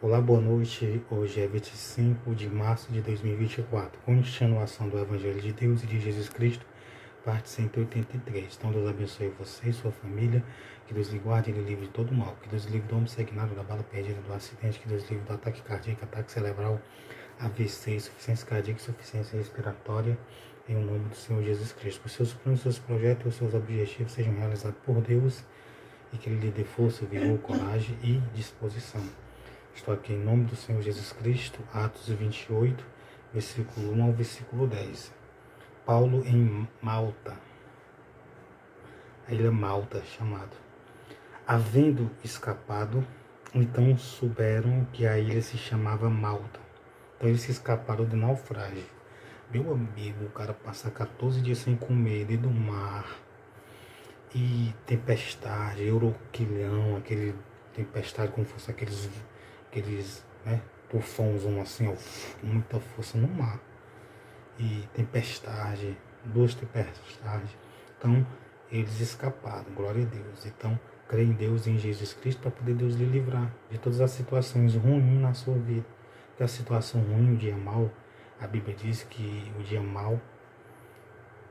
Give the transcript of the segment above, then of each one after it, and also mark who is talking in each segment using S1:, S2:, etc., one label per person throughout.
S1: Olá, boa noite. Hoje é 25 de março de 2024. Continuação do Evangelho de Deus e de Jesus Cristo, parte 183. Então, Deus abençoe você e sua família. Que Deus lhe guarde e lhe livre de todo mal. Que Deus lhe livre do homem segnado, da bala perdida, do acidente. Que Deus lhe livre do ataque cardíaco, ataque cerebral, AVC, insuficiência cardíaca, insuficiência respiratória. Em nome do Senhor Jesus Cristo. Que os seus planos, seus projetos e os seus objetivos sejam realizados por Deus e que Ele lhe dê força, vigor, coragem e disposição. Estou aqui em nome do Senhor Jesus Cristo, Atos 28, versículo 1 ao versículo 10. Paulo em Malta, a ilha Malta chamado. Havendo escapado, então souberam que a ilha se chamava Malta. Então eles se escaparam do naufrágio. Meu amigo, o cara passa 14 dias sem comer dentro do mar. E tempestade, euroquilhão, aquele tempestade como fosse aqueles tufãos assim, ó, com muita força no mar. E tempestade, duas tempestades. Então, eles escaparam, glória a Deus. Então, creia em Deus e em Jesus Cristo para poder Deus lhe livrar de todas as situações ruins na sua vida. Porque a situação ruim, o dia mau, a Bíblia diz que o dia mau,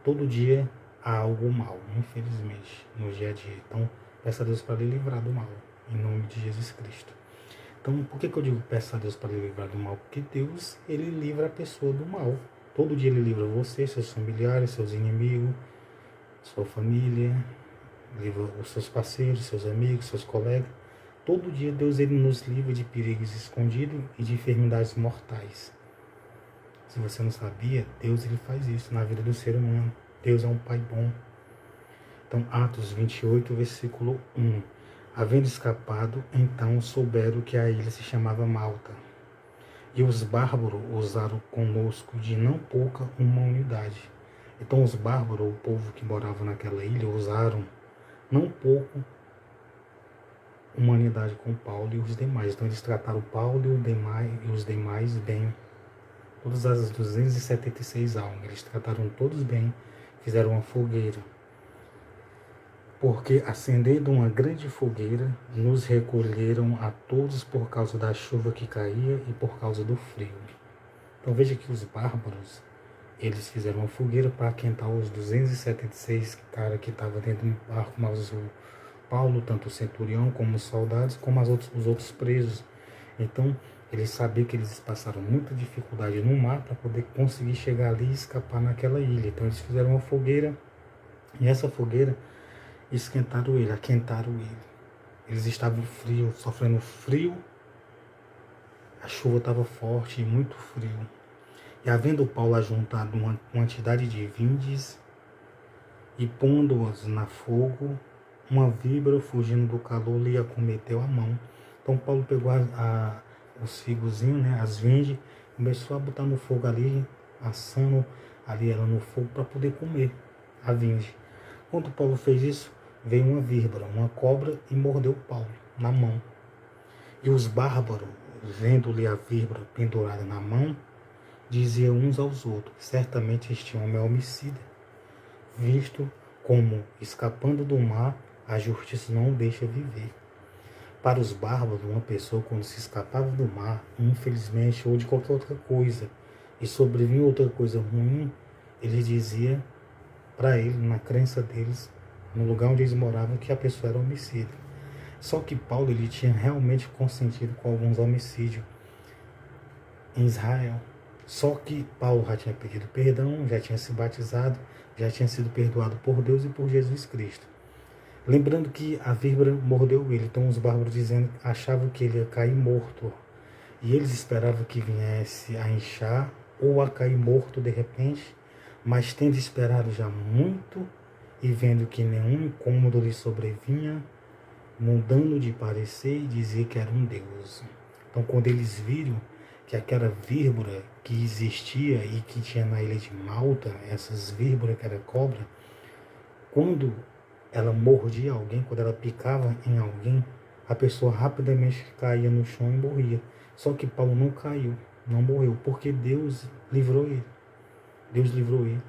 S1: todo dia há algo mal, infelizmente, no dia a dia. Então, peça a Deus para lhe livrar do mal, em nome de Jesus Cristo. Então, por que eu digo peça a Deus para lhe livrar do mal? Porque Deus, Ele livra a pessoa do mal. Todo dia Ele livra você, seus familiares, seus inimigos, sua família, livra os seus parceiros, seus amigos, seus colegas. Todo dia Deus, Ele nos livra de perigos escondidos e de enfermidades mortais. Se você não sabia, Deus, Ele faz isso na vida do ser humano. Deus é um Pai bom. Então, Atos 28, versículo 1. Havendo escapado, então souberam que a ilha se chamava Malta. E os bárbaros usaram conosco de não pouca humanidade. Então, os bárbaros, o povo que morava naquela ilha, usaram não pouco humanidade com Paulo e os demais. Então, eles trataram Paulo e os demais bem. Todas as 276 almas, eles trataram todos bem, fizeram uma fogueira. Porque acendendo uma grande fogueira, nos recolheram a todos por causa da chuva que caía e por causa do frio. Então veja que os bárbaros, eles fizeram uma fogueira para aquentar os 276 caras que estavam dentro do barco, mas o Paulo, tanto o centurião como os soldados, como os outros presos. Então, eles sabiam que eles passaram muita dificuldade no mar para poder conseguir chegar ali e escapar naquela ilha. Então, eles fizeram uma fogueira e essa fogueira esquentaram ele, aquentaram ele. Eles estavam frios, sofrendo frio, a chuva estava forte e muito frio. E havendo Paulo ajuntado uma quantidade de vindes e pondo-as na fogo, uma víbora fugindo do calor lhe acometeu a mão. Então Paulo pegou os figozinhos, as vindes, começou a botar no fogo ali, assando ali ela no fogo para poder comer a vinde. Quando Paulo fez isso, veio uma víbora, uma cobra, e mordeu Paulo na mão. E os bárbaros, vendo-lhe a víbora pendurada na mão, diziam uns aos outros: certamente este homem é homicida, visto como, escapando do mar, a justiça não o deixa viver. Para os bárbaros, uma pessoa, quando se escapava do mar, infelizmente, ou de qualquer outra coisa, e sobrevinha outra coisa ruim, ele dizia para ele, na crença deles, no lugar onde eles moravam, que a pessoa era homicida. Só que Paulo, ele tinha realmente consentido com alguns homicídios em Israel. Só que Paulo já tinha pedido perdão, já tinha se batizado, já tinha sido perdoado por Deus e por Jesus Cristo. Lembrando que a víbora mordeu ele, então os bárbaros dizendo, achavam que ele ia cair morto. E eles esperavam que viesse a inchar ou a cair morto de repente, mas tendo esperado já muito e vendo que nenhum incômodo lhe sobrevinha, mudando de parecer, dizia que era um deus. Então, quando eles viram que aquela víbora que existia e que tinha na ilha de Malta, essas víboras que era cobra, quando ela mordia alguém, quando ela picava em alguém, a pessoa rapidamente caía no chão e morria. Só que Paulo não caiu, não morreu, porque Deus livrou ele. Deus livrou ele.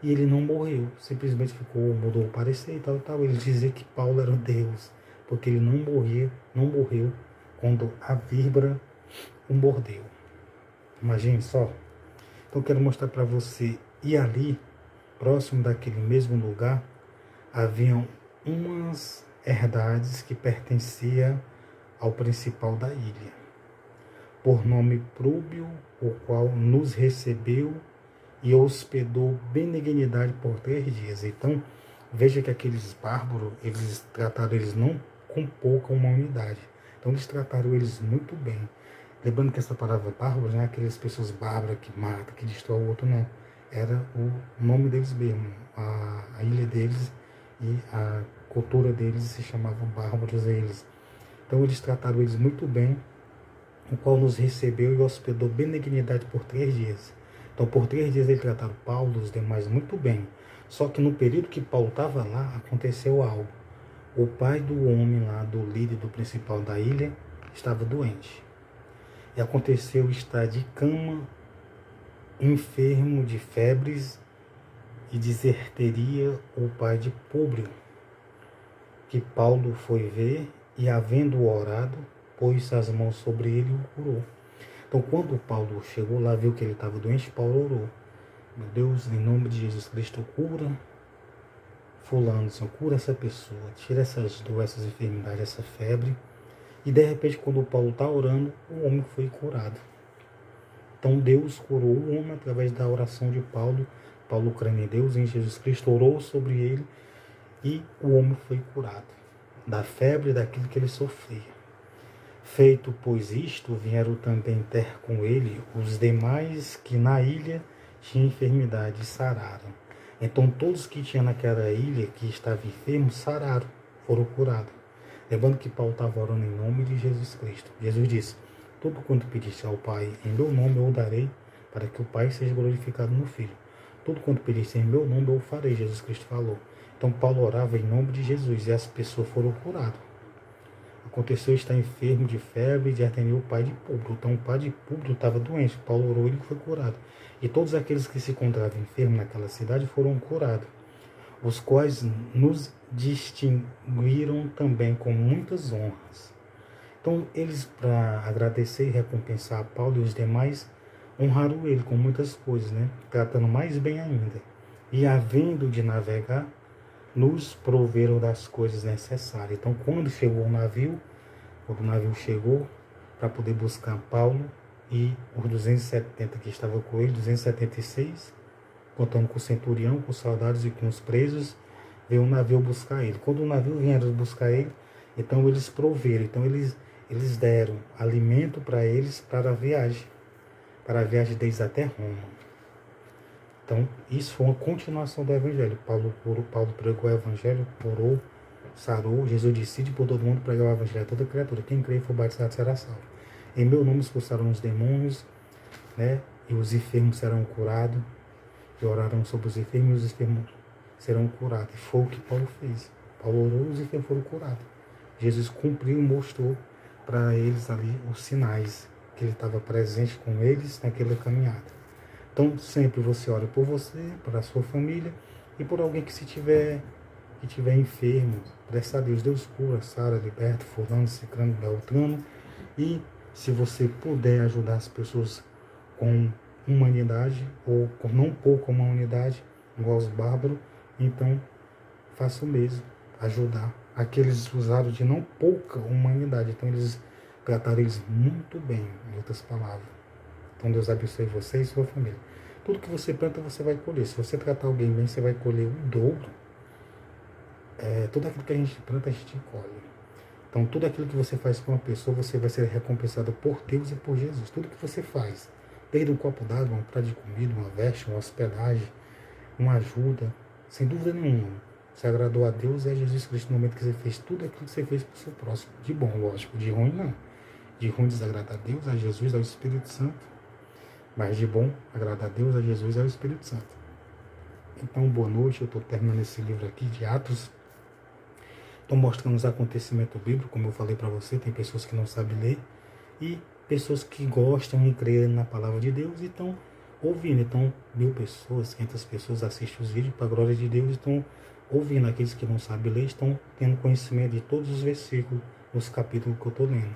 S1: E ele não morreu, simplesmente mudou o parecer e tal. Ele dizia que Paulo era Deus, porque ele não morreu quando a víbora o mordeu. Imagine só. Então eu quero mostrar para você. E ali, próximo daquele mesmo lugar, haviam umas herdades que pertenciam ao principal da ilha, por nome Públio, o qual nos recebeu e hospedou benignidade por 3 dias. Então, veja que aqueles bárbaros, eles trataram eles não com pouca humanidade. Então, eles trataram eles muito bem. Lembrando que essa palavra bárbaro não é aquelas pessoas bárbaras que matam, que destroem o outro, não. Era o nome deles mesmo. A ilha deles e a cultura deles se chamavam bárbaros eles. Então, eles trataram eles muito bem, o qual nos recebeu e hospedou benignidade por 3 dias. Então, por 3 dias ele trataram Paulo e os demais muito bem. Só que no período que Paulo estava lá, aconteceu algo. O pai do homem lá, do líder, do principal da ilha, estava doente. E aconteceu estar de cama, enfermo de febres e deserteria, o pai de Públio, que Paulo foi ver e, havendo orado, pôs as mãos sobre ele e o curou. Então, quando Paulo chegou lá, viu que ele estava doente, Paulo orou. Meu Deus, em nome de Jesus Cristo, cura fulano, Senhor, cura essa pessoa, tira essas doenças, enfermidades, essa febre. E de repente, quando Paulo está orando, o homem foi curado. Então, Deus curou o homem através da oração de Paulo. Paulo, crendo em Deus, em Jesus Cristo, orou sobre ele e o homem foi curado da febre, daquilo que ele sofria. Feito, pois, isto, vieram também ter com ele os demais que na ilha tinham enfermidade e sararam. Então todos que tinham naquela ilha, que estavam enfermos, sararam, foram curados. Lembrando que Paulo estava orando em nome de Jesus Cristo. Jesus disse: tudo quanto pediste ao Pai, em meu nome eu o darei, para que o Pai seja glorificado no Filho. Tudo quanto pediste em meu nome eu o farei, Jesus Cristo falou. Então Paulo orava em nome de Jesus e as pessoas foram curadas. Aconteceu estar enfermo de febre e de atender o pai de Públio. Então o pai de Públio estava doente. Paulo orou e ele foi curado. E todos aqueles que se encontravam enfermos naquela cidade foram curados, os quais nos distinguiram também com muitas honras. Então eles, para agradecer e recompensar a Paulo e os demais, honraram ele com muitas coisas, né? Tratando mais bem ainda. E havendo de navegar, nos proveram das coisas necessárias. Então, quando chegou o navio chegou para poder buscar Paulo e os 270 que estavam com ele, 276, contando com o centurião, com os soldados e com os presos, veio o navio buscar ele. Quando o navio vieram buscar ele, então eles proveram, então eles deram alimento para eles para a viagem deles até Roma. Então, isso foi uma continuação do Evangelho. Paulo pregou o Evangelho, curou, sarou. Jesus disse: ide por todo mundo pregar o Evangelho a toda criatura. Quem crê e for batizado será salvo. Em meu nome expulsaram os demônios, né? E os enfermos serão curados. E oraram sobre os enfermos e os enfermos serão curados. E foi o que Paulo fez. Paulo orou e os enfermos foram curados. Jesus cumpriu e mostrou para eles ali os sinais que ele estava presente com eles naquela caminhada. Então, sempre você ora por você, para a sua família e por alguém que estiver enfermo. Peça a Deus, Deus cura, sara, liberta, fulano, ciclano, beltrano. E se você puder ajudar as pessoas com humanidade, ou com não pouca humanidade, igual os bárbaros, então faça o mesmo, ajudar. Aqueles usaram de não pouca humanidade, então eles trataram eles muito bem, em outras palavras. Então Deus abençoe você e sua família. Tudo que você planta, você vai colher. Se você tratar alguém bem, você vai colher o dobro. Tudo aquilo que a gente planta, a gente colhe. Então tudo aquilo que você faz com uma pessoa, você vai ser recompensado por Deus e por Jesus. Tudo que você faz, desde um copo d'água, um prato de comida, uma veste, uma hospedagem, uma ajuda, sem dúvida nenhuma, você agradou a Deus e a Jesus Cristo no momento que você fez tudo aquilo que você fez para o seu próximo. De bom, lógico, de ruim não. De ruim desagrada a Deus, a Jesus, ao Espírito Santo. Mas de bom, agrada a Deus, a Jesus e ao Espírito Santo. Então, boa noite. Eu estou terminando esse livro aqui de Atos. Estou mostrando os acontecimentos bíblicos, como eu falei para você. Tem pessoas que não sabem ler e pessoas que gostam e creem na palavra de Deus e estão ouvindo. Então, 1000 pessoas, 500 pessoas assistem os vídeos para a glória de Deus e estão ouvindo. Aqueles que não sabem ler estão tendo conhecimento de todos os versículos, os capítulos que eu estou lendo.